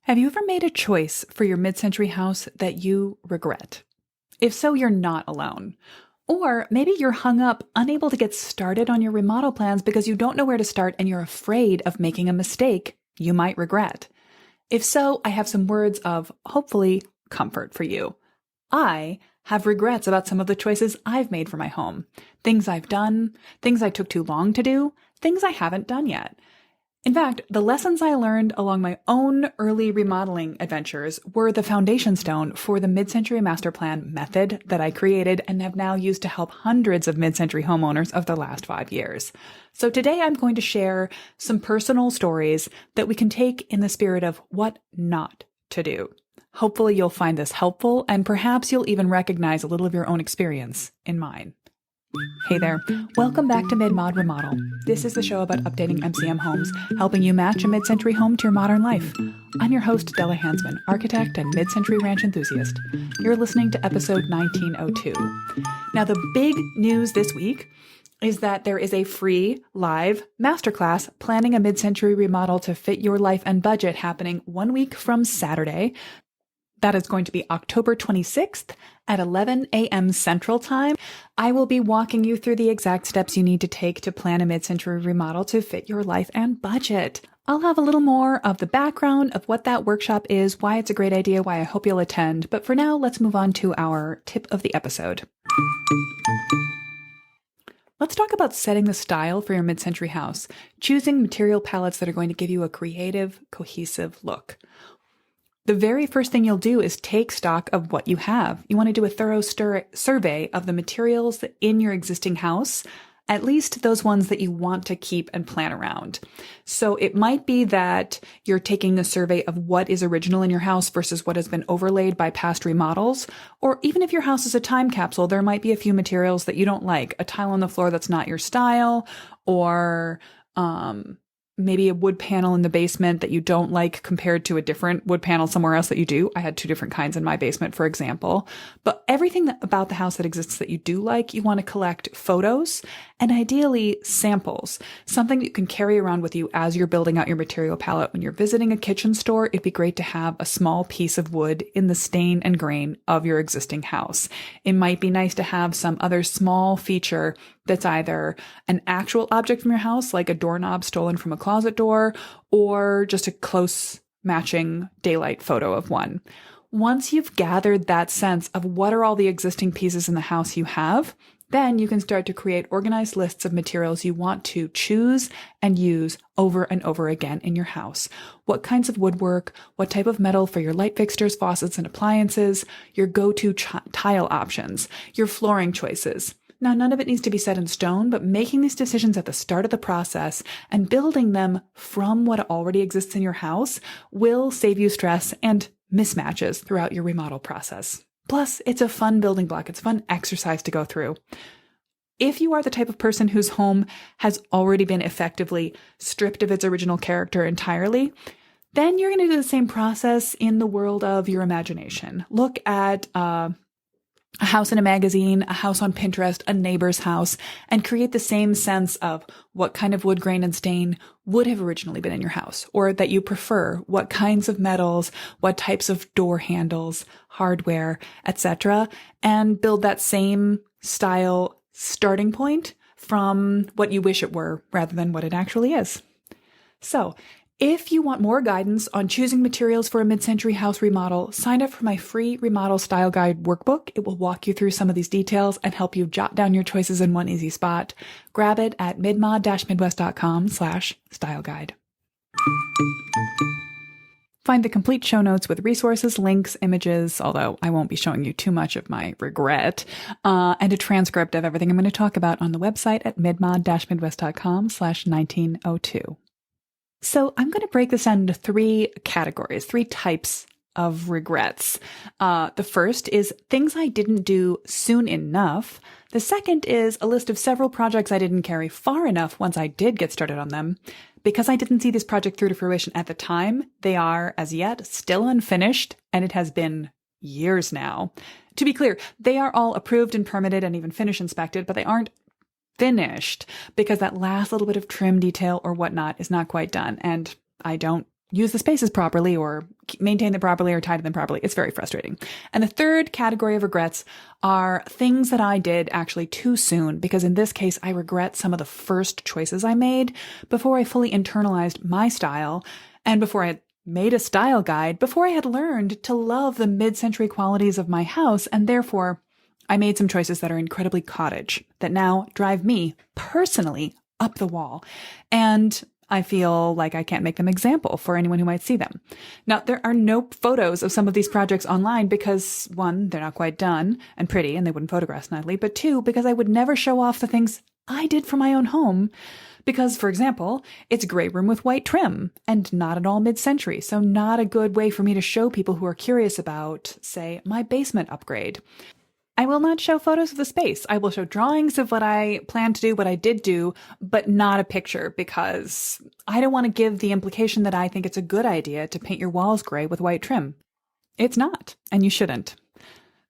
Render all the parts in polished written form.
Have you ever made a choice for your mid-century house that you regret? If so, you're not alone. Or maybe you're hung up, unable to get started on your remodel plans because you don't know where to start and you're afraid of making a mistake you might regret. If so, I have some words of, hopefully, comfort for you. I have regrets about some of the choices I've made for my home. Things I've done, things I took too long to do, things I haven't done yet. In fact, the lessons I learned along my own early remodeling adventures were the foundation stone for the mid-century Masterplan method that I created and have now used to help hundreds of mid-century homeowners of the last 5 years. So today I'm going to share some personal stories that we can take in the spirit of what not to do. Hopefully you'll find this helpful, and perhaps you'll even recognize a little of your own experience in mine. Hey there, welcome back to Mid-Mod Remodel. This is the show about updating MCM homes, helping you match a mid-century home to your modern life. I'm your host, Della Hansman, architect and mid-century ranch enthusiast. You're listening to episode 1902. Now, the big news this week is that there is a free live masterclass planning a mid-century remodel to fit your life and budget happening 1 week from Saturday. That is going to be October 26th at 11 a.m. Central Time. I will be walking you through the exact steps you need to take to plan a mid-century remodel to fit your life and budget. I'll have a little more of the background of what that workshop is, why it's a great idea, why I hope you'll attend. But for now, let's move on to our tip of the episode. Let's talk about setting the style for your mid-century house, choosing material palettes that are going to give you a creative, cohesive look. The very first thing you'll do is take stock of what you have. You want to do a thorough survey of the materials in your existing house, at least those ones that you want to keep and plan around. So it might be that you're taking a survey of what is original in your house versus what has been overlaid by past remodels. Or even if your house is a time capsule, there might be a few materials that you don't like, a tile on the floor that's not your style, or maybe a wood panel in the basement that you don't like compared to a different wood panel somewhere else that you do. I had 2 different kinds in my basement, for example. But everything about the house that exists that you do like, you want to collect photos and ideally samples, something that you can carry around with you as you're building out your material palette. When you're visiting a kitchen store, it'd be great to have a small piece of wood in the stain and grain of your existing house. It might be nice to have some other small feature that's either an actual object from your house, like a doorknob stolen from a closet door, or just a close matching daylight photo of one. Once you've gathered that sense of what are all the existing pieces in the house you have, then you can start to create organized lists of materials you want to choose and use over and over again in your house. What kinds of woodwork, what type of metal for your light fixtures, faucets, and appliances, your go-to tile options, your flooring choices. Now, none of it needs to be set in stone, but making these decisions at the start of the process and building them from what already exists in your house will save you stress and mismatches throughout your remodel process. Plus, it's a fun building block. It's a fun exercise to go through. If you are the type of person whose home has already been effectively stripped of its original character entirely, then you're going to do the same process in the world of your imagination. Look at a house in a magazine, a house on Pinterest, a neighbor's house, and create the same sense of what kind of wood grain and stain would have originally been in your house, or that you prefer, what kinds of metals, what types of door handles, hardware, etc., and build that same style starting point from what you wish it were rather than what it actually is. So, if you want more guidance on choosing materials for a mid-century house remodel, sign up for my free remodel style guide workbook. It will walk you through some of these details and help you jot down your choices in one easy spot. Grab it at midmod-midwest.com/style guide. Find the complete show notes with resources, links, images, although I won't be showing you too much of my regret, and a transcript of everything I'm going to talk about on the website at midmod-midwest.com/1902. So I'm going to break this down into 3 categories, 3 types of regrets. The first is things I didn't do soon enough. The second is a list of several projects I didn't carry far enough once I did get started on them. Because I didn't see this project through to fruition at the time, they are, as yet, still unfinished, and it has been years now. To be clear, they are all approved and permitted and even finish inspected, but they aren't finished because that last little bit of trim detail or whatnot is not quite done. And I don't use the spaces properly or maintain them properly or tidy them properly. It's very frustrating. And the third category of regrets are things that I did actually too soon, because in this case, I regret some of the first choices I made before I fully internalized my style and before I had made a style guide, before I had learned to love the mid-century qualities of my house. And therefore, I made some choices that are incredibly cottage that now drive me personally up the wall. And I feel like I can't make them example for anyone who might see them. Now, there are no photos of some of these projects online because, one, they're not quite done and pretty and they wouldn't photograph nicely, but two, because I would never show off the things I did for my own home because, for example, it's a gray room with white trim and not at all mid-century, so not a good way for me to show people who are curious about, say, my basement upgrade. I will not show photos of the space. I will show drawings of what I plan to do, what I did do, but not a picture because I don't want to give the implication that I think it's a good idea to paint your walls gray with white trim. It's not, and you shouldn't.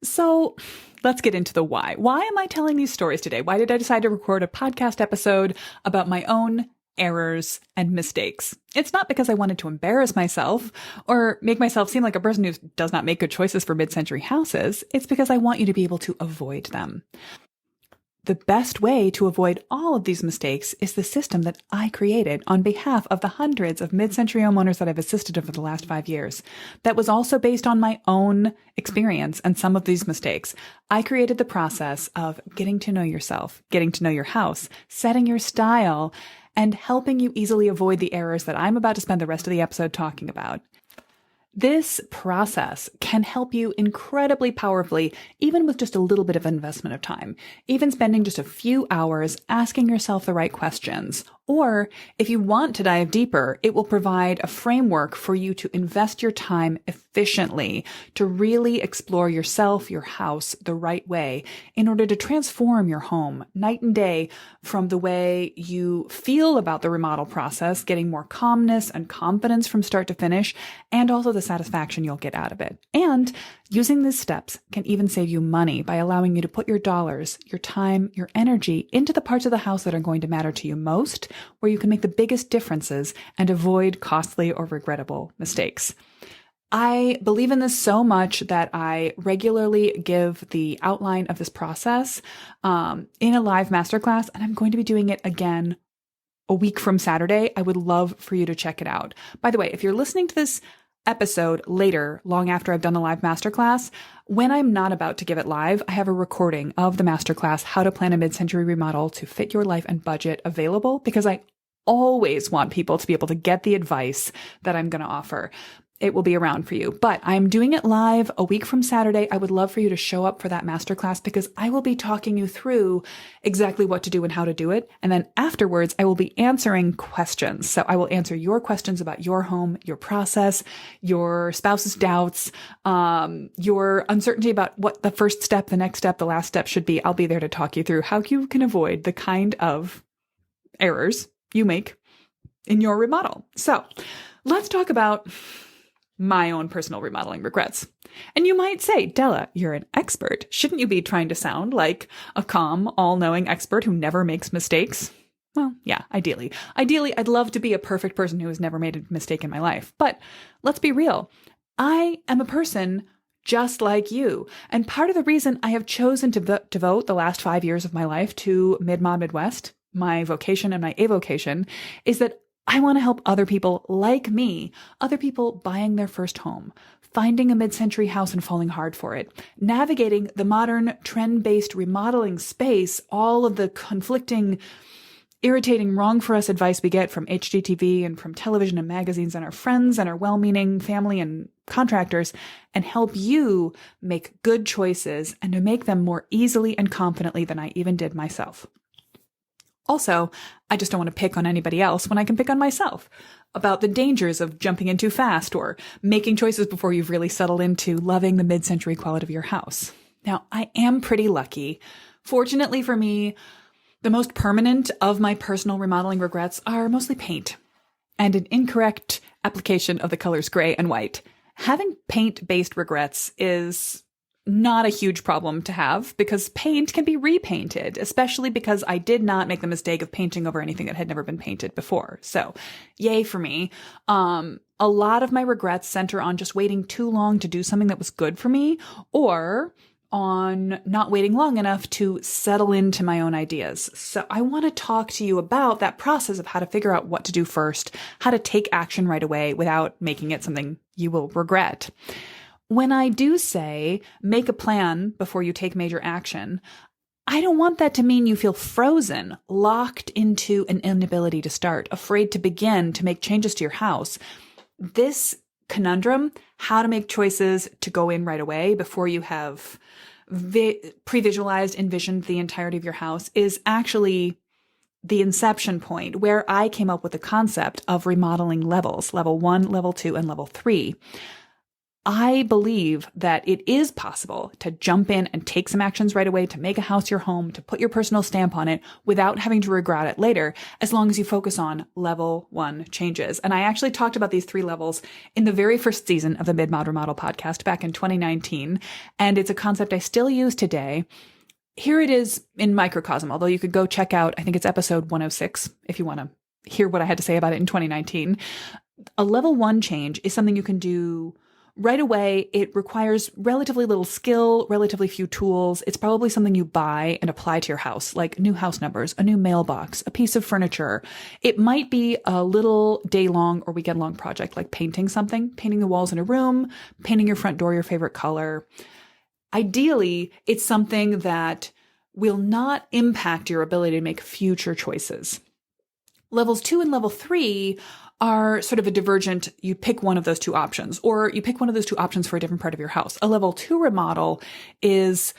So let's get into the why. Why am I telling these stories today? Why did I decide to record a podcast episode about my own errors and mistakes? It's not because I wanted to embarrass myself or make myself seem like a person who does not make good choices for mid-century houses. It's because I want you to be able to avoid them. The best way to avoid all of these mistakes is the system that I created on behalf of the hundreds of mid-century homeowners that I've assisted over the last 5 years. That was also based on my own experience and some of these mistakes. I created the process of getting to know yourself, getting to know your house, setting your style, and helping you easily avoid the errors that I'm about to spend the rest of the episode talking about. This process can help you incredibly powerfully, even with just a little bit of investment of time, even spending just a few hours asking yourself the right questions. Or if you want to dive deeper, it will provide a framework for you to invest your time efficiently, to really explore yourself, your house, the right way in order to transform your home night and day from the way you feel about the remodel process, getting more calmness and confidence from start to finish, and also the satisfaction you'll get out of it. And using these steps can even save you money by allowing you to put your dollars, your time, your energy into the parts of the house that are going to matter to you most, where you can make the biggest differences and avoid costly or regrettable mistakes. I believe in this so much that I regularly give the outline of this process in a live masterclass, and I'm going to be doing it again a week from Saturday. I would love for you to check it out. By the way, if you're listening to this episode later, long after I've done the live masterclass, when I'm not about to give it live, I have a recording of the masterclass, How to Plan a Mid-Century Remodel to Fit Your Life and Budget, available because I always want people to be able to get the advice that I'm going to offer. It will be around for you, but I'm doing it live a week from Saturday. I would love for you to show up for that masterclass because I will be talking you through exactly what to do and how to do it. And then afterwards, I will be answering questions. So I will answer your questions about your home, your process, your spouse's doubts, your uncertainty about what the first step, the next step, the last step should be. I'll be there to talk you through how you can avoid the kind of errors you make in your remodel. So let's talk about my own personal remodeling regrets. And you might say, Della, you're an expert. Shouldn't you be trying to sound like a calm, all-knowing expert who never makes mistakes? Well, yeah, ideally. Ideally, I'd love to be a perfect person who has never made a mistake in my life. But let's be real. I am a person just like you. And part of the reason I have chosen to devote the last 5 years of my life to Mid-Mod Midwest, my vocation and my avocation, is that I want to help other people like me, other people buying their first home, finding a mid-century house and falling hard for it, navigating the modern trend-based remodeling space, all of the conflicting, irritating, wrong for us advice we get from HGTV and from television and magazines and our friends and our well-meaning family and contractors, and help you make good choices and to make them more easily and confidently than I even did myself. Also, I just don't want to pick on anybody else when I can pick on myself about the dangers of jumping in too fast or making choices before you've really settled into loving the mid-century quality of your house. Now, I am pretty lucky. Fortunately for me, the most permanent of my personal remodeling regrets are mostly paint and an incorrect application of the colors gray and white. Having paint-based regrets is not a huge problem to have because paint can be repainted, especially because I did not make the mistake of painting over anything that had never been painted before. So yay for me. A lot of my regrets center on just waiting too long to do something that was good for me, or on not waiting long enough to settle into my own ideas. So I want to talk to you about that process of how to figure out what to do first, how to take action right away without making it something you will regret. When I do say make a plan before you take major action, I don't want that to mean you feel frozen, locked into an inability to start, afraid to begin to make changes to your house. This conundrum, how to make choices to go in right away before you have pre-visualized, envisioned the entirety of your house, is actually the inception point where I came up with the concept of remodeling levels, level 1, level 2, and level 3. I believe that it is possible to jump in and take some actions right away, to make a house your home, to put your personal stamp on it without having to regret it later, as long as you focus on level 1 changes. And I actually talked about these 3 levels in the very first season of the Mid-Mod Remodel podcast back in 2019. And it's a concept I still use today. Here it is in microcosm, although you could go check out, I think it's episode 106, if you want to hear what I had to say about it in 2019. A level 1 change is something you can do right away. It requires relatively little skill, relatively few tools. It's probably something you buy and apply to your house, like new house numbers, a new mailbox, a piece of furniture. It might be a little day-long or weekend-long project, like painting something, painting the walls in a room, painting your front door your favorite color. Ideally, it's something that will not impact your ability to make future choices. Levels 2 and level 3 are sort of a divergent, you pick one of those 2 options, or you pick one of those 2 options for a different part of your house. A level 2 remodel is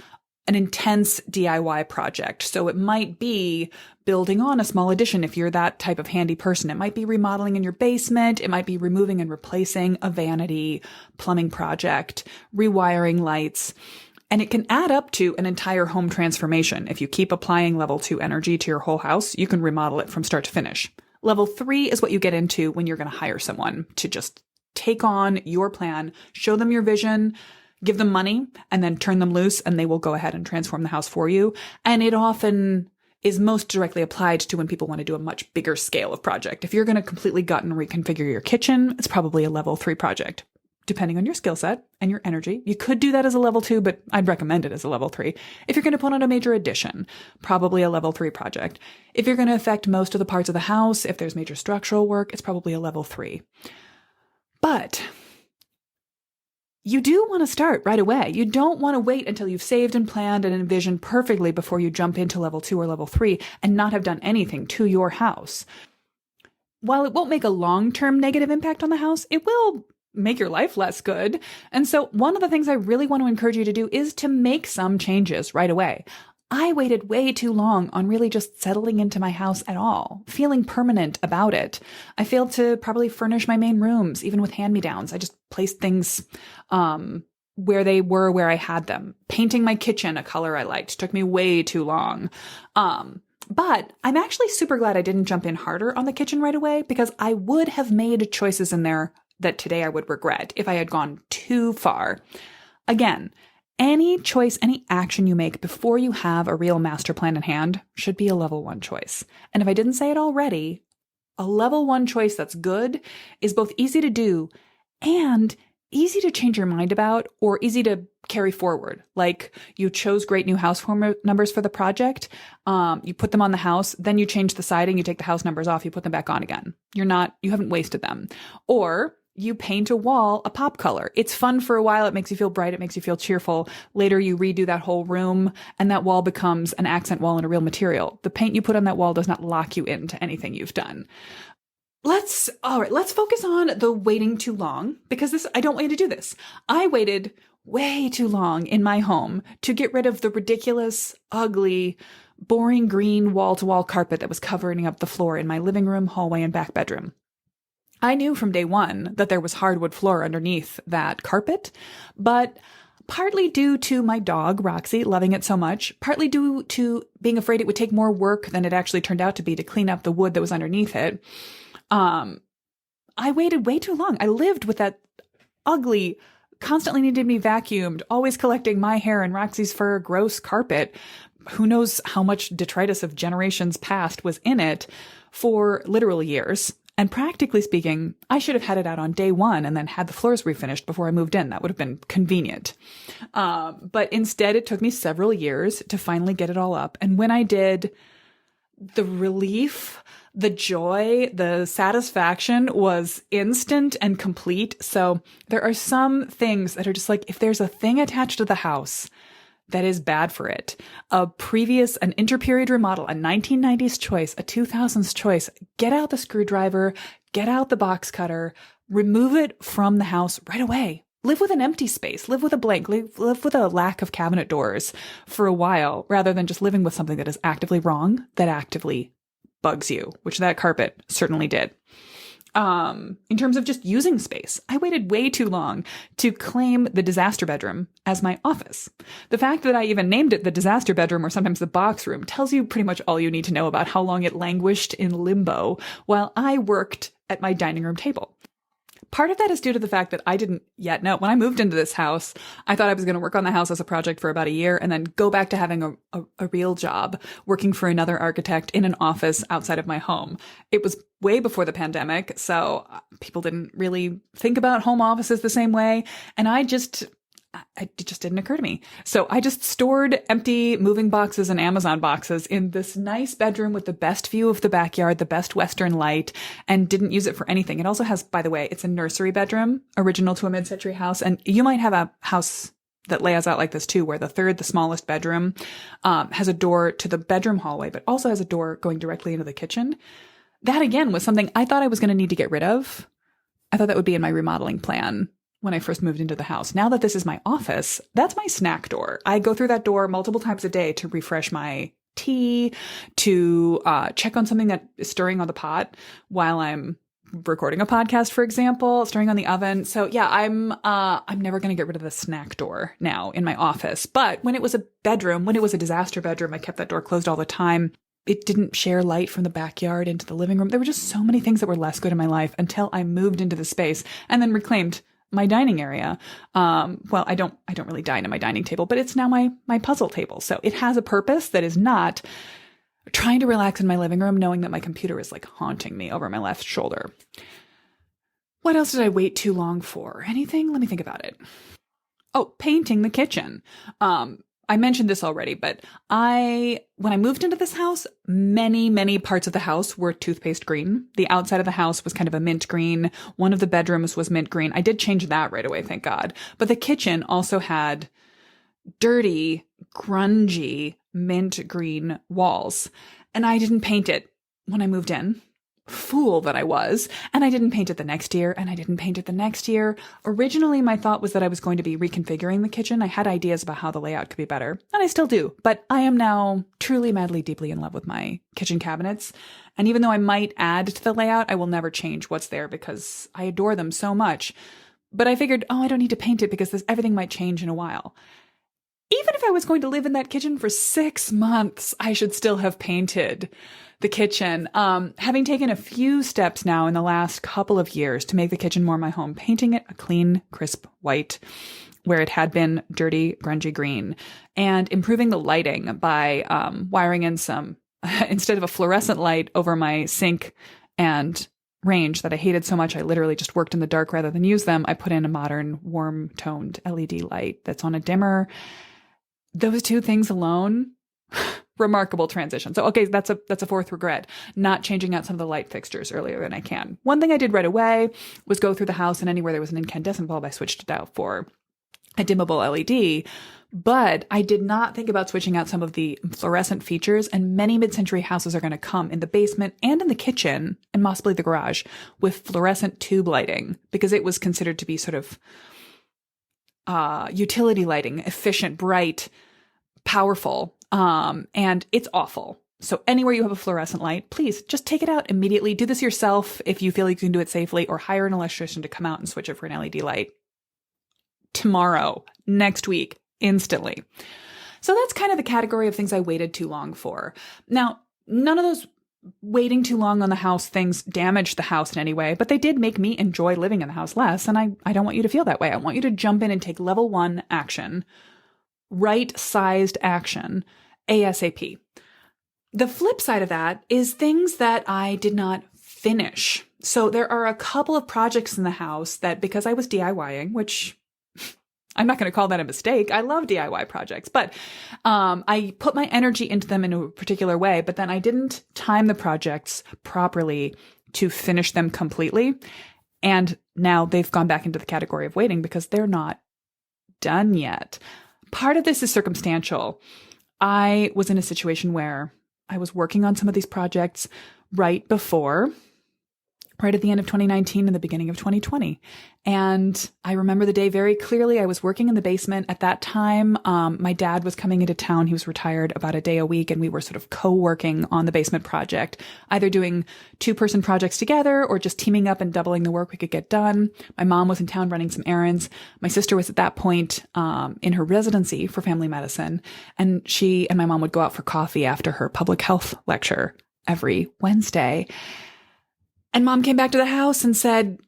an intense DIY project. So it might be building on a small addition if you're that type of handy person. It might be remodeling in your basement. It might be removing and replacing a vanity plumbing project, rewiring lights. And it can add up to an entire home transformation. If you keep applying level 2 energy to your whole house, you can remodel it from start to finish. Level 3 is what you get into when you're going to hire someone to just take on your plan, show them your vision, give them money, and then turn them loose, and they will go ahead and transform the house for you. And it often is most directly applied to when people want to do a much bigger scale of project. If you're going to completely gut and reconfigure your kitchen, it's probably a level 3 project. Depending on your skill set and your energy. You could do that as a level 2, but I'd recommend it as a level 3. If you're going to put on a major addition, probably a level 3 project. If you're going to affect most of the parts of the house, if there's major structural work, it's probably a level 3. But you do want to start right away. You don't want to wait until you've saved and planned and envisioned perfectly before you jump into level 2 or level 3 and not have done anything to your house. While it won't make a long-term negative impact on the house, it will make your life less good. And so one of the things I really want to encourage you to do is to make some changes right away. I waited way too long on really just settling into my house at all, feeling permanent about it. I failed to probably furnish my main rooms, even with hand-me-downs. I just placed things where they were, where I had them. Painting my kitchen a color I liked took me way too long. But I'm actually super glad I didn't jump in harder on the kitchen right away, because I would have made choices in there that today I would regret if I had gone too far. Again, any choice, any action you make before you have a real master plan in hand should be a level 1 choice. And if I didn't say it already, a level 1 choice that's good is both easy to do and easy to change your mind about, or easy to carry forward. Like, you chose great new house numbers for the project. You put them on the house, then you change the siding, you take the house numbers off, you put them back on again. You haven't wasted them. Or you paint a wall a pop color. It's fun for a while. It makes you feel bright. It makes you feel cheerful. Later, you redo that whole room and that wall becomes an accent wall in a real material. The paint you put on that wall does not lock you into anything you've done. Let's focus on the waiting too long, because I don't want you to do this. I waited way too long in my home to get rid of the ridiculous, ugly, boring green wall-to-wall carpet that was covering up the floor in my living room, hallway, and back bedroom. I knew from day one that there was hardwood floor underneath that carpet, but partly due to my dog, Roxy, loving it so much, partly due to being afraid it would take more work than it actually turned out to be to clean up the wood that was underneath it, I waited way too long. I lived with that ugly constantly needed to be vacuumed, always collecting my hair and Roxy's fur, gross carpet. Who knows how much detritus of generations past was in it for literal years. And practically speaking, I should have had it out on day one and then had the floors refinished before I moved in. That would have been convenient. But instead, it took me several years to finally get it all up. And when I did, the relief, the joy, the satisfaction was instant and complete. So there are some things that are just like, if there's a thing attached to the house that is bad for it, an interperiod remodel, a 1990s choice, a 2000s choice, get out the screwdriver, get out the box cutter, remove it from the house right away. Live with an empty space, live with a blank, live with a lack of cabinet doors for a while, rather than just living with something that is actively wrong, that actively bugs you, which that carpet certainly did. In terms of just using space, I waited way too long to claim the disaster bedroom as my office. The fact that I even named it the disaster bedroom or sometimes the box room tells you pretty much all you need to know about how long it languished in limbo while I worked at my dining room table. Part of that is due to the fact that I didn't yet know. When I moved into this house, I thought I was going to work on the house as a project for about a year and then go back to having a real job, working for another architect in an office outside of my home. It was way before the pandemic, so people didn't really think about home offices the same way. And it just didn't occur to me. So I just stored empty moving boxes and Amazon boxes in this nice bedroom with the best view of the backyard, the best Western light, and didn't use it for anything. It also has, by the way, it's a nursery bedroom, original to a mid-century house. And you might have a house that lays out like this too, where the smallest bedroom, has a door to the bedroom hallway, but also has a door going directly into the kitchen. That again was something I thought I was going to need to get rid of. I thought that would be in my remodeling plan when I first moved into the house. Now that this is my office, that's my snack door. I go through that door multiple times a day to refresh my tea, to check on something that is stirring on the pot while I'm recording a podcast, for example, stirring on the oven. So yeah, I'm never going to get rid of the snack door now in my office. But when it was a bedroom, when it was a disaster bedroom, I kept that door closed all the time. It didn't share light from the backyard into the living room. There were just so many things that were less good in my life until I moved into the space and then reclaimed my dining area. Well, I don't really dine at my dining table, but it's now my puzzle table. So it has a purpose that is not trying to relax in my living room, knowing that my computer is like haunting me over my left shoulder. What else did I wait too long for? Anything? Let me think about it. Oh, painting the kitchen. I mentioned this already, but when I moved into this house, many parts of the house were toothpaste green. The outside of the house was kind of a mint green. One of the bedrooms was mint green. I did change that right away, thank God. But the kitchen also had dirty, grungy, mint green walls. And I didn't paint it when I moved in. Fool that I was. And I didn't paint it the next year, and I didn't paint it the next year. Originally, my thought was that I was going to be reconfiguring the kitchen. I had ideas about how the layout could be better, and I still do. But I am now truly, madly, deeply in love with my kitchen cabinets. And even though I might add to the layout, I will never change what's there because I adore them so much. But I figured, I don't need to paint it because everything might change in a while. Even if I was going to live in that kitchen for 6 months, I should still have painted the kitchen. Having taken a few steps now in the last couple of years to make the kitchen more my home, painting it a clean, crisp white where it had been dirty, grungy green, and improving the lighting by wiring in some, instead of a fluorescent light over my sink and range that I hated so much, I literally just worked in the dark rather than use them. I put in a modern, warm-toned LED light that's on a dimmer. Those two things alone, remarkable transition. So, okay, that's a fourth regret, not changing out some of the light fixtures earlier than I can. One thing I did right away was go through the house, and anywhere there was an incandescent bulb, I switched it out for a dimmable LED. But I did not think about switching out some of the fluorescent features, and many mid-century houses are going to come in the basement and in the kitchen, and possibly the garage, with fluorescent tube lighting, because it was considered to be sort of utility lighting, efficient, bright, powerful, and it's awful. So anywhere you have a fluorescent light, please just take it out immediately. Do this yourself if you feel you can do it safely, or hire an electrician to come out and switch it for an LED light tomorrow, next week, instantly. So that's kind of the category of things I waited too long for. Now, none of those waiting too long on the house things damaged the house in any way, but they did make me enjoy living in the house less. And I don't want you to feel that way. I want you to jump in and take level 1 action, right-sized action, ASAP. The flip side of that is things that I did not finish. So there are a couple of projects in the house that, because I was DIYing, which I'm not going to call that a mistake. I love DIY projects, but I put my energy into them in a particular way, but then I didn't time the projects properly to finish them completely. And now they've gone back into the category of waiting because they're not done yet. Part of this is circumstantial. I was in a situation where I was working on some of these projects right at the end of 2019 and the beginning of 2020. And I remember the day very clearly. I was working in the basement at that time. My dad was coming into town. He was retired about a day a week, and we were sort of co-working on the basement project, either doing 2-person projects together or just teaming up and doubling the work we could get done. My mom was in town running some errands. My sister was at that point in her residency for family medicine, and she and my mom would go out for coffee after her public health lecture every Wednesday. And Mom came back to the house and said,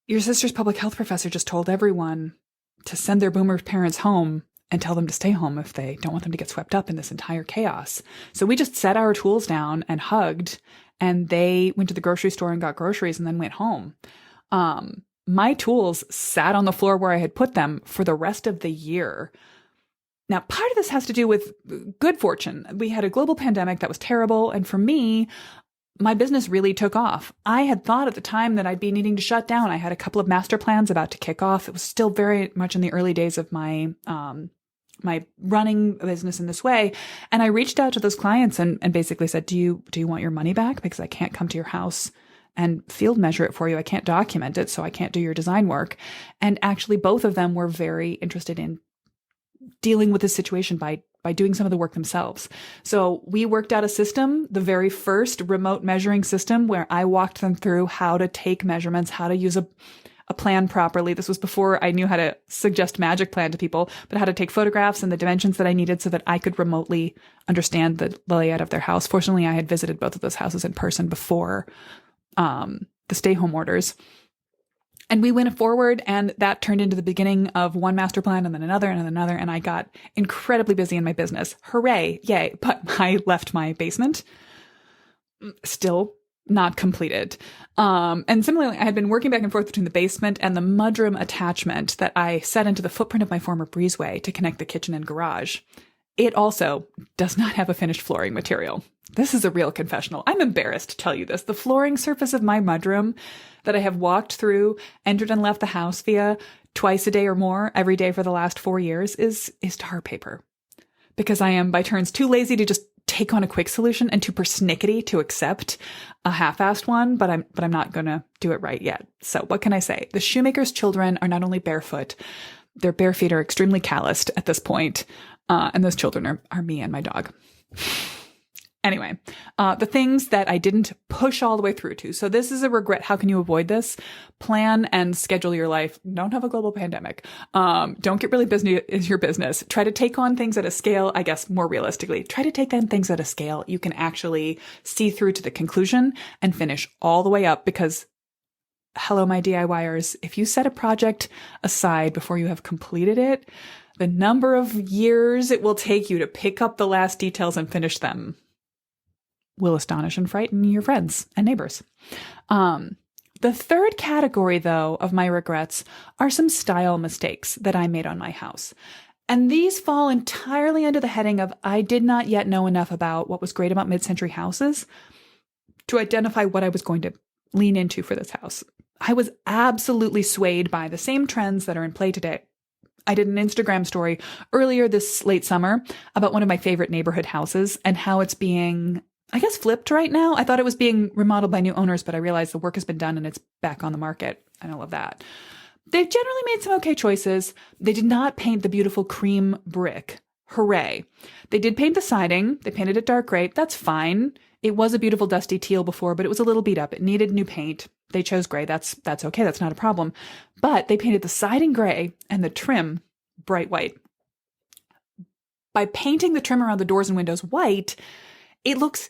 your sister's public health professor just told everyone to send their boomer parents home and tell them to stay home if they don't want them to get swept up in this entire chaos. So we just set our tools down and hugged, and they went to the grocery store and got groceries and then went home. My tools sat on the floor where I had put them for the rest of the year. Now, part of this has to do with good fortune. We had a global pandemic that was terrible. And for me, my business really took off. I had thought at the time that I'd be needing to shut down. I had a couple of master plans about to kick off. It was still very much in the early days of my running a business in this way. And I reached out to those clients and basically said, do you want your money back? Because I can't come to your house and field measure it for you. I can't document it, so I can't do your design work. And actually, both of them were very interested in dealing with this situation by doing some of the work themselves. So we worked out a system, the very first remote measuring system, where I walked them through how to take measurements, how to use a plan properly. This was before I knew how to suggest Masterplan to people, but how to take photographs and the dimensions that I needed so that I could remotely understand the layout of their house. Fortunately, I had visited both of those houses in person before the stay home orders. And we went forward, and that turned into the beginning of one master plan and then another and another. And I got incredibly busy in my business. Hooray. Yay. But I left my basement still not completed. And similarly, I had been working back and forth between the basement and the mudroom attachment that I set into the footprint of my former breezeway to connect the kitchen and garage. It also does not have a finished flooring material. This is a real confessional. I'm embarrassed to tell you this. The flooring surface of my mudroom that I have walked through, entered and left the house via twice a day or more every day for the last 4 years is tar paper. Because I am by turns too lazy to just take on a quick solution and too persnickety to accept a half-assed one, but I'm not going to do it right yet. So what can I say? The shoemaker's children are not only barefoot, their bare feet are extremely calloused at this point. And those children are me and my dog. Anyway, the things that I didn't push all the way through to. So this is a regret. How can you avoid this? Plan and schedule your life. Don't have a global pandemic. Don't get really busy is your business. Try to take on things at a scale, I guess, more realistically. Try to take on things at a scale you can actually see through to the conclusion and finish all the way up, because hello, my DIYers, if you set a project aside before you have completed it, the number of years it will take you to pick up the last details and finish them will astonish and frighten your friends and neighbors. The third category, though, of my regrets are some style mistakes that I made on my house. And these fall entirely under the heading of I did not yet know enough about what was great about mid-century houses to identify what I was going to lean into for this house. I was absolutely swayed by the same trends that are in play today. I did an Instagram story earlier this late summer about one of my favorite neighborhood houses and how it's being, I guess, flipped right now. I thought it was being remodeled by new owners, but I realized the work has been done and it's back on the market. And I love that. They've generally made some okay choices. They did not paint the beautiful cream brick. Hooray. They did paint the siding. They painted it dark gray. That's fine. It was a beautiful dusty teal before, but it was a little beat up. It needed new paint. They chose gray. That's okay. That's not a problem. But they painted the siding gray and the trim bright white. By painting the trim around the doors and windows white, it looks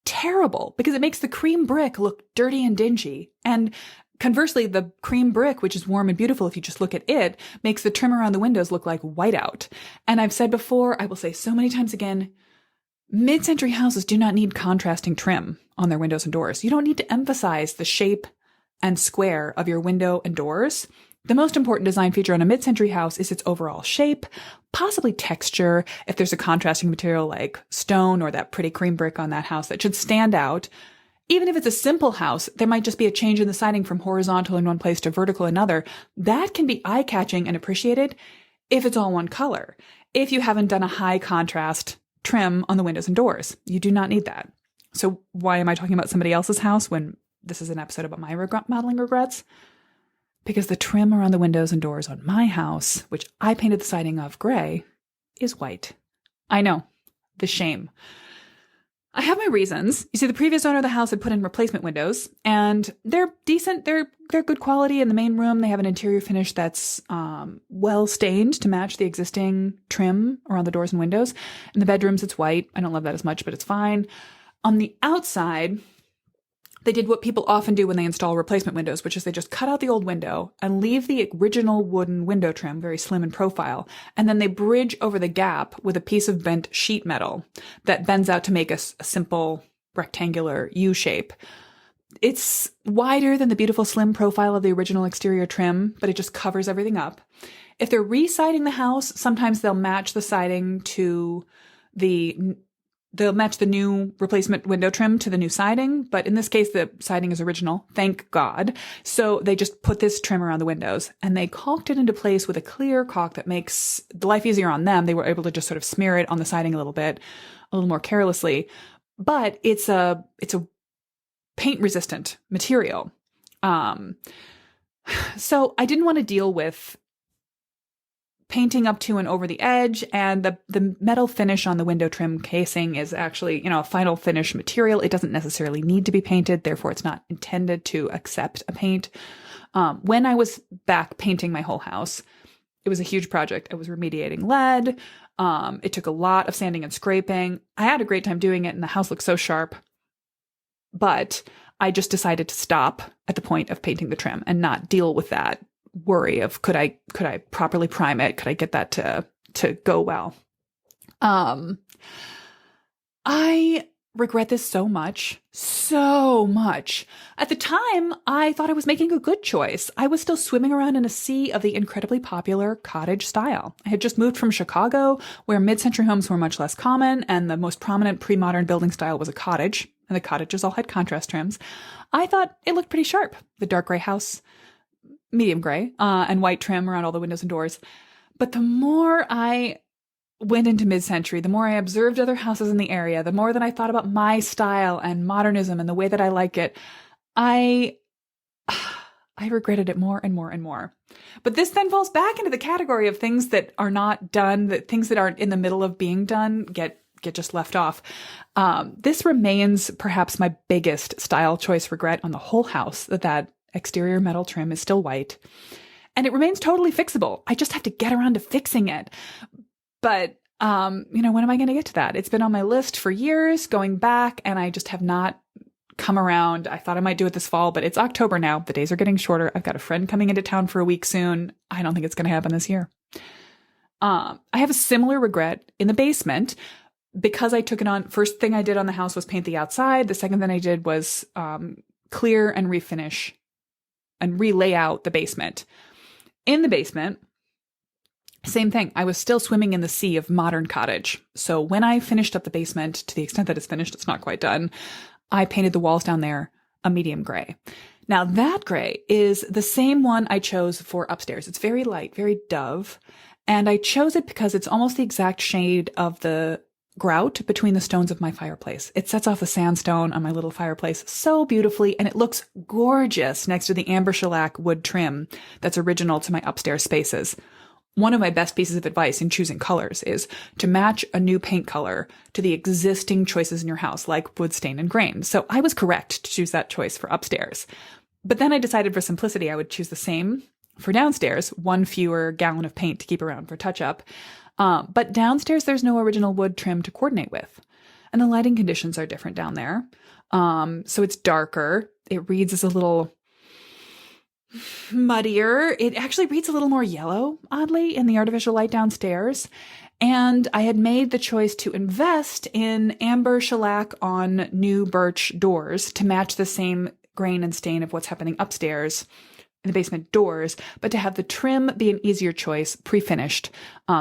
terrible because it makes the cream brick look dirty and dingy. And conversely, the cream brick, which is warm and beautiful if you just look at it, makes the trim around the windows look like whiteout. And I've said before, I will say so many times again, mid-century houses do not need contrasting trim on their windows and doors. You don't need to emphasize the shape and square of your window and doors. The most important design feature on a mid-century house is its overall shape, possibly texture, if there's a contrasting material like stone or that pretty cream brick on that house that should stand out. Even if it's a simple house, there might just be a change in the siding from horizontal in one place to vertical in another. That can be eye-catching and appreciated if it's all one color. If you haven't done a high contrast trim on the windows and doors, you do not need that. So why am I talking about somebody else's house when this is an episode about my remodeling regrets? Because the trim around the windows and doors on my house, which I painted the siding of gray, is white. I know. The shame. I have my reasons. You see, the previous owner of the house had put in replacement windows, and they're decent. They're good quality. In the main room, they have an interior finish that's well stained to match the existing trim around the doors and windows. In the bedrooms, it's white. I don't love that as much, but it's fine. On the outside, they did what people often do when they install replacement windows, which is they just cut out the old window and leave the original wooden window trim very slim in profile. And then they bridge over the gap with a piece of bent sheet metal that bends out to make a simple rectangular U shape. It's wider than the beautiful slim profile of the original exterior trim, but it just covers everything up. If they're re-siding the house, sometimes they'll match the siding to They'll match the new replacement window trim to the new siding, but in this case, the siding is original, thank God. So they just put this trim around the windows and they caulked it into place with a clear caulk that makes the life easier on them. They were able to just sort of smear it on the siding a little more carelessly, but it's a paint resistant material. So I didn't want to deal with painting up to and over the edge, and the metal finish on the window trim casing is actually, a final finish material. It doesn't necessarily need to be painted, therefore it's not intended to accept a paint. When I was back painting my whole house, it was a huge project. I was remediating lead. It took a lot of sanding and scraping. I had a great time doing it, and the house looked so sharp, but I just decided to stop at the point of painting the trim and not deal with that worry of could I properly prime it? Could I get that to go well? I regret this so much. At the time, I thought I was making a good choice. I was still swimming around in a sea of the incredibly popular cottage style. I had just moved from Chicago, where mid-century homes were much less common, and the most prominent pre-modern building style was a cottage, and the cottages all had contrast trims. I thought it looked pretty sharp. The dark gray house, medium gray, and white trim around all the windows and doors. But the more I went into mid-century, the more I observed other houses in the area, the more that I thought about my style and modernism and the way that I like it, I regretted it more and more and more. But this then falls back into the category of things that are not done, that things that aren't in the middle of being done get just left off. This remains perhaps my biggest style choice regret on the whole house, that exterior metal trim is still white, and it remains totally fixable. I just have to get around to fixing it. But, when am I going to get to that? It's been on my list for years going back, and I just have not come around. I thought I might do it this fall, but it's October now. The days are getting shorter. I've got a friend coming into town for a week soon. I don't think it's going to happen this year. I have a similar regret in the basement because I took it on. First thing I did on the house was paint the outside. The second thing I did was clear and refinish and relay out the basement. In the basement, same thing. I was still swimming in the sea of modern cottage. So when I finished up the basement, to the extent that it's finished, it's not quite done, I painted the walls down there a medium gray. Now that gray is the same one I chose for upstairs. It's very light, very dove. And I chose it because it's almost the exact shade of the grout between the stones of my fireplace. It sets off the sandstone on my little fireplace so beautifully, and it looks gorgeous next to the amber shellac wood trim that's original to my upstairs spaces. One of my best pieces of advice in choosing colors is to match a new paint color to the existing choices in your house, like wood stain and grain. So I was correct to choose that choice for upstairs. But then I decided for simplicity, I would choose the same for downstairs, one fewer gallon of paint to keep around for touch-up. But downstairs, there's no original wood trim to coordinate with. and the lighting conditions are different down there. So it's darker. It reads as a little muddier. It actually reads a little more yellow, oddly, in the artificial light downstairs. And I had made the choice to invest in amber shellac on new birch doors to match the same grain and stain of what's happening upstairs in the basement doors, but to have the trim be an easier choice, pre-finished.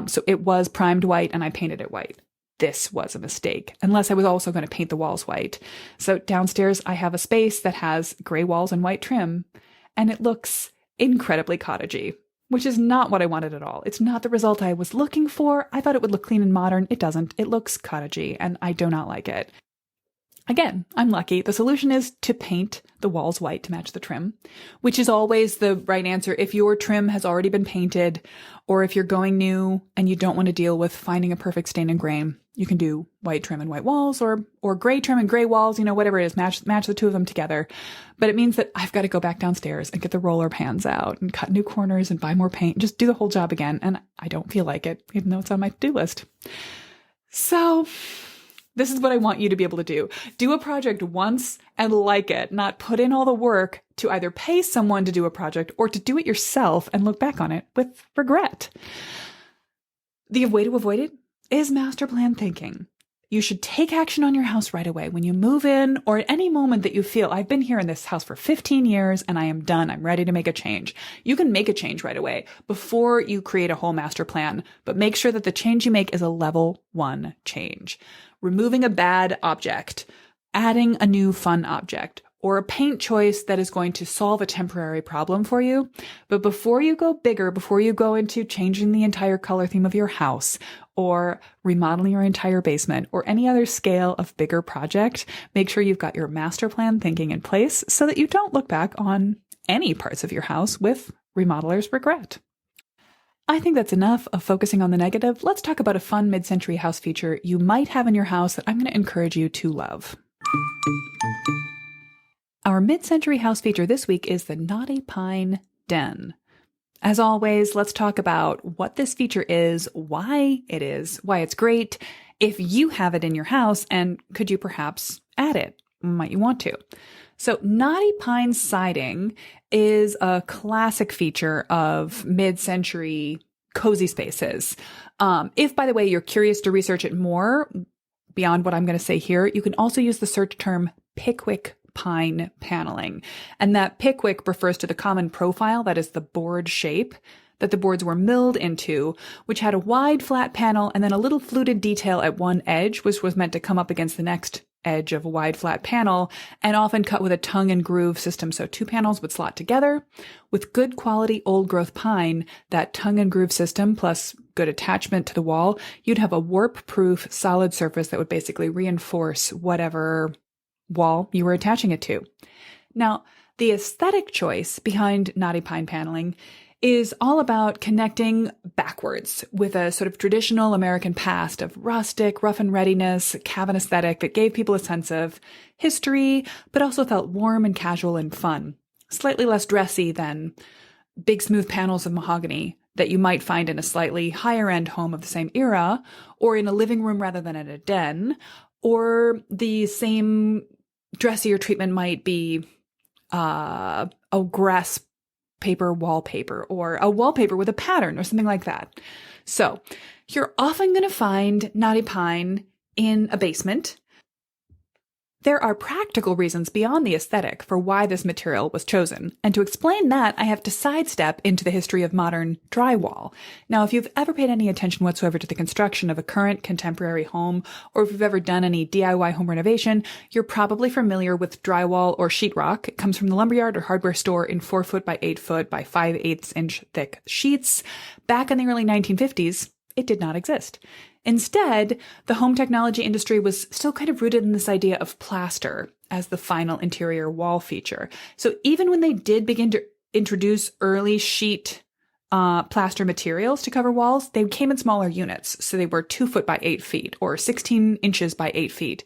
So it was primed white and I painted it white. This was a mistake, unless I was also going to paint the walls white. So downstairs, I have a space that has gray walls and white trim, and it looks incredibly cottagey, which is not what I wanted at all. It's not the result I was looking for. I thought it would look clean and modern. It doesn't. It looks cottagey, and I do not like it. Again, I'm lucky. The solution is to paint the walls white to match the trim, which is always the right answer. If your trim has already been painted, or if you're going new and you don't want to deal with finding a perfect stain and grain, you can do white trim and white walls, or gray trim and gray walls, whatever it is, match the two of them together. But it means that I've got to go back downstairs and get the roller pans out and cut new corners and buy more paint, just do the whole job again. And I don't feel like it, even though it's on my to-do list. So this is what I want you to be able to do. Do a project once and like it, not put in all the work to either pay someone to do a project or to do it yourself and look back on it with regret. The way to avoid it is master plan thinking. You should take action on your house right away when you move in, or at any moment that you feel, I've been here in this house for 15 years and I am done. I'm ready to make a change. You can make a change right away before you create a whole master plan, but make sure that the change you make is a level 1 change. Removing a bad object, adding a new fun object, or a paint choice that is going to solve a temporary problem for you. But before you go bigger, before you go into changing the entire color theme of your house, or remodeling your entire basement, or any other scale of bigger project, make sure you've got your master plan thinking in place so that you don't look back on any parts of your house with remodeler's regret. I think that's enough of focusing on the negative. Let's talk about a fun mid-century house feature you might have in your house that I'm going to encourage you to love. Our mid-century house feature this week is the Knotty Pine Den. As always, let's talk about what this feature is, why it's great, if you have it in your house, and could you perhaps add it? Might you want to? So Knotty Pine siding is a classic feature of mid-century cozy spaces. If, by the way, you're curious to research it more beyond what I'm going to say here, you can also use the search term Pickwick pine paneling. And that Pickwick refers to the common profile, that is the board shape that the boards were milled into, which had a wide flat panel and then a little fluted detail at one edge, which was meant to come up against the next edge of a wide flat panel, and often cut with a tongue and groove system. So 2 panels would slot together. With good quality old growth pine, that tongue and groove system plus good attachment to the wall, you'd have a warp proof solid surface that would basically reinforce whatever wall you were attaching it to. Now, the aesthetic choice behind Knotty Pine paneling is all about connecting backwards with a sort of traditional American past of rustic, rough and readiness, cabin aesthetic that gave people a sense of history, but also felt warm and casual and fun. Slightly less dressy than big smooth panels of mahogany that you might find in a slightly higher end home of the same era, or in a living room rather than in a den, or the same dressier treatment might be a grass paper wallpaper, or a wallpaper with a pattern or something like that. So you're often going to find Knotty Pine in a basement. There are practical reasons beyond the aesthetic for why this material was chosen. And to explain that, I have to sidestep into the history of modern drywall. Now, if you've ever paid any attention whatsoever to the construction of a current contemporary home, or if you've ever done any DIY home renovation, you're probably familiar with drywall or sheetrock. It comes from the lumberyard or hardware store in 4 foot by 8 foot by 5/8 inch thick sheets. Back in the early 1950s, it did not exist. Instead, the home technology industry was still kind of rooted in this idea of plaster as the final interior wall feature. So even when they did begin to introduce early sheet plaster materials to cover walls, they came in smaller units. So they were 2 foot by 8 feet or 16 inches by 8 feet.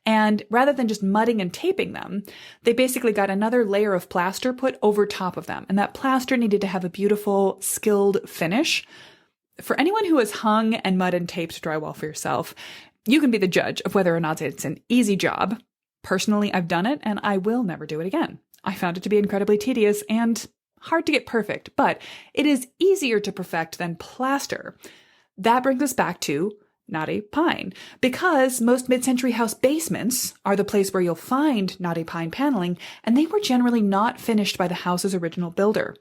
And rather than just mudding and taping them, they basically got another layer of plaster put over top of them. And that plaster needed to have a beautiful, skilled finish. For anyone who has hung and mud and taped drywall for yourself, You can be the judge of whether or not it's an easy job. Personally, I've done it and I will never do it again. I found it to be incredibly tedious and hard to get perfect, but it is easier to perfect than plaster. That brings us back to knotty pine, because most mid-century house basements are the place where you'll find knotty pine paneling, and they were generally not finished by the house's original builder.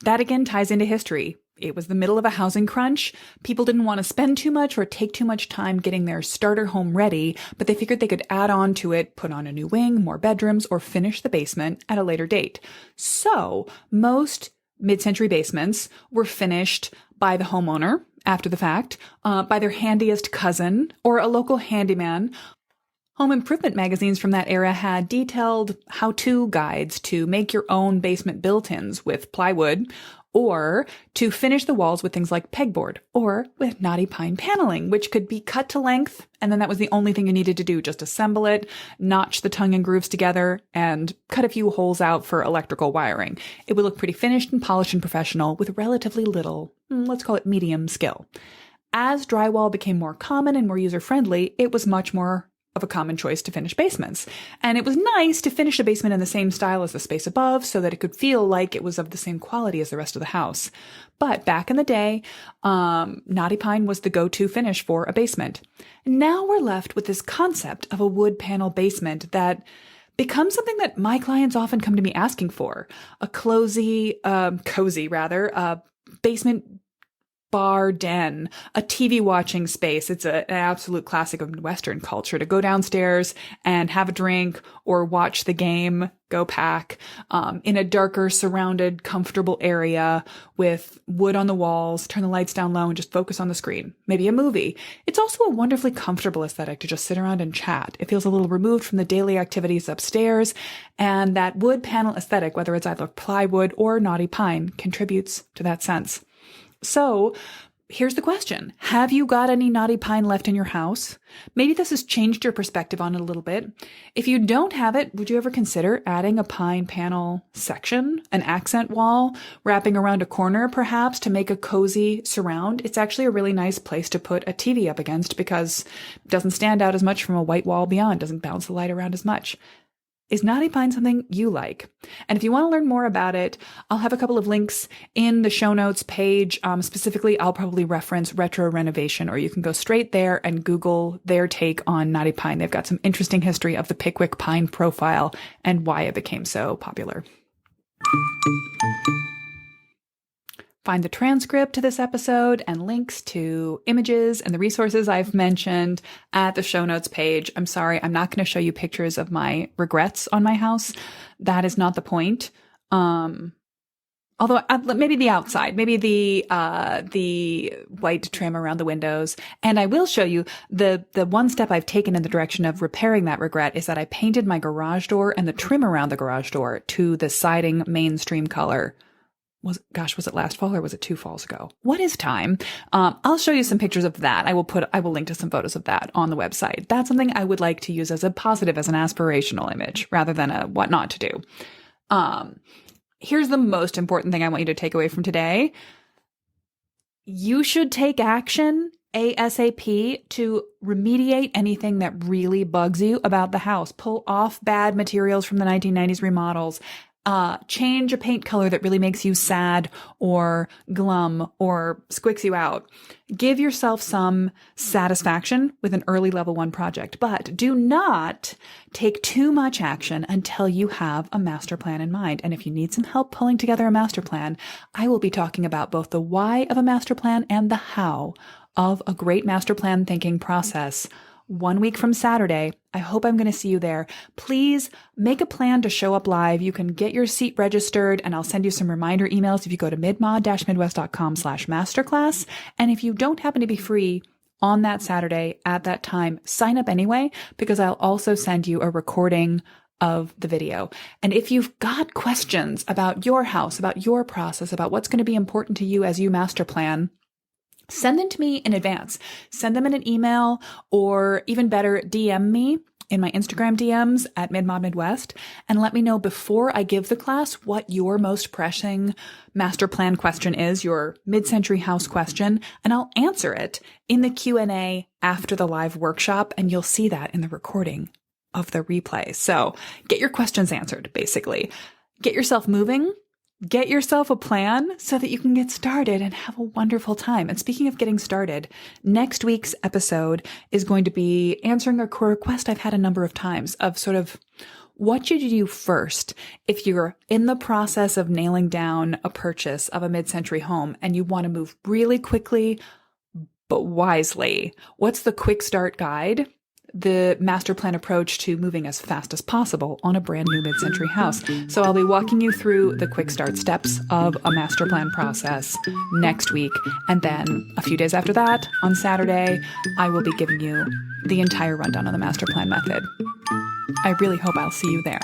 That again ties into history. It was the middle of a housing crunch. People didn't want to spend too much or take too much time getting their starter home ready, but they figured they could add on to it, put on a new wing, more bedrooms, or finish the basement at a later date. So most mid-century basements were finished by the homeowner after the fact, by their handiest cousin or a local handyman. Home improvement magazines from that era had detailed how-to guides to make your own basement built-ins with plywood, or to finish the walls with things like pegboard, or with knotty pine paneling, which could be cut to length, and then that was the only thing you needed to do, just assemble it, notch the tongue and grooves together, and cut a few holes out for electrical wiring. It would look pretty finished and polished and professional with relatively little, let's call it medium skill. As drywall became more common and more user-friendly, it was much more of a common choice to finish basements. And it was nice to finish a basement in the same style as the space above so that it could feel like it was of the same quality as the rest of the house. But back in the day, knotty pine was the go-to finish for a basement. Now we're left with this concept of a wood panel basement that becomes something that my clients often come to me asking for. A cozy basement bar den, a TV watching space. It's an absolute classic of Western culture to go downstairs and have a drink or watch the game, go pack, in a darker, surrounded, comfortable area with wood on the walls, turn the lights down low and just focus on the screen. Maybe a movie. It's also a wonderfully comfortable aesthetic to just sit around and chat. It feels a little removed from the daily activities upstairs, and that wood panel aesthetic, whether it's either plywood or knotty pine, contributes to that sense. So here's the question. Have you got any knotty pine left in your house? Maybe this has changed your perspective on it a little bit. If you don't have it, would you ever consider adding a pine panel section, an accent wall, wrapping around a corner perhaps to make a cozy surround? It's actually a really nice place to put a TV up against because it doesn't stand out as much from a white wall beyond, doesn't bounce the light around as much. Is knotty pine something you like? And if you want to learn more about it, I'll have a couple of links in the show notes page. Specifically, I'll probably reference retro renovation, or you can go straight there and Google their take on knotty pine. They've got some interesting history of the Pickwick pine profile and why it became so popular. Find the transcript to this episode and links to images and the resources I've mentioned at the show notes page. I'm sorry, I'm not going to show you pictures of my regrets on my house. That is not the point. Although maybe the outside, maybe the white trim around the windows. And I will show you the one step I've taken in the direction of repairing that regret is that I painted my garage door and the trim around the garage door to the siding mainstream color. Was it last fall or was it 2 falls ago? What is time? I'll show you some pictures of that. I will link to some photos of that on the website. That's something I would like to use as a positive, as an aspirational image rather than a what not to do. Here's the most important thing I want you to take away from today. You should take action ASAP to remediate anything that really bugs you about the house. Pull off bad materials from the 1990s remodels. Change a paint color that really makes you sad or glum or squicks you out. Give yourself some satisfaction with an early level 1 project, but do not take too much action until you have a master plan in mind. And if you need some help pulling together a master plan, I will be talking about both the why of a master plan and the how of a great master plan thinking process 1 week from Saturday. I hope I'm going to see you there. Please make a plan to show up live. You can get your seat registered and I'll send you some reminder emails if you go to midmod-midwest.com/masterclass. And if you don't happen to be free on that Saturday at that time, sign up anyway, because I'll also send you a recording of the video. And if you've got questions about your house, about your process, about what's going to be important to you as you master plan, send them to me in advance. Send them in an email or even better, DM me in my Instagram DMs at MidModMidwest and let me know before I give the class what your most pressing master plan question is, your mid-century house question, and I'll answer it in the Q&A after the live workshop, and you'll see that in the recording of the replay. So get your questions answered, basically. Get yourself moving. Get yourself a plan so that you can get started and have a wonderful time. And speaking of getting started, next week's episode is going to be answering a request I've had a number of times of sort of what you do first if you're in the process of nailing down a purchase of a mid-century home and you want to move really quickly but wisely. What's the quick start guide? The master plan approach to moving as fast as possible on a brand new mid-century house. So I'll be walking you through the quick start steps of a master plan process next week. And then a few days after that, on Saturday, I will be giving you the entire rundown on the master plan method. I really hope I'll see you there.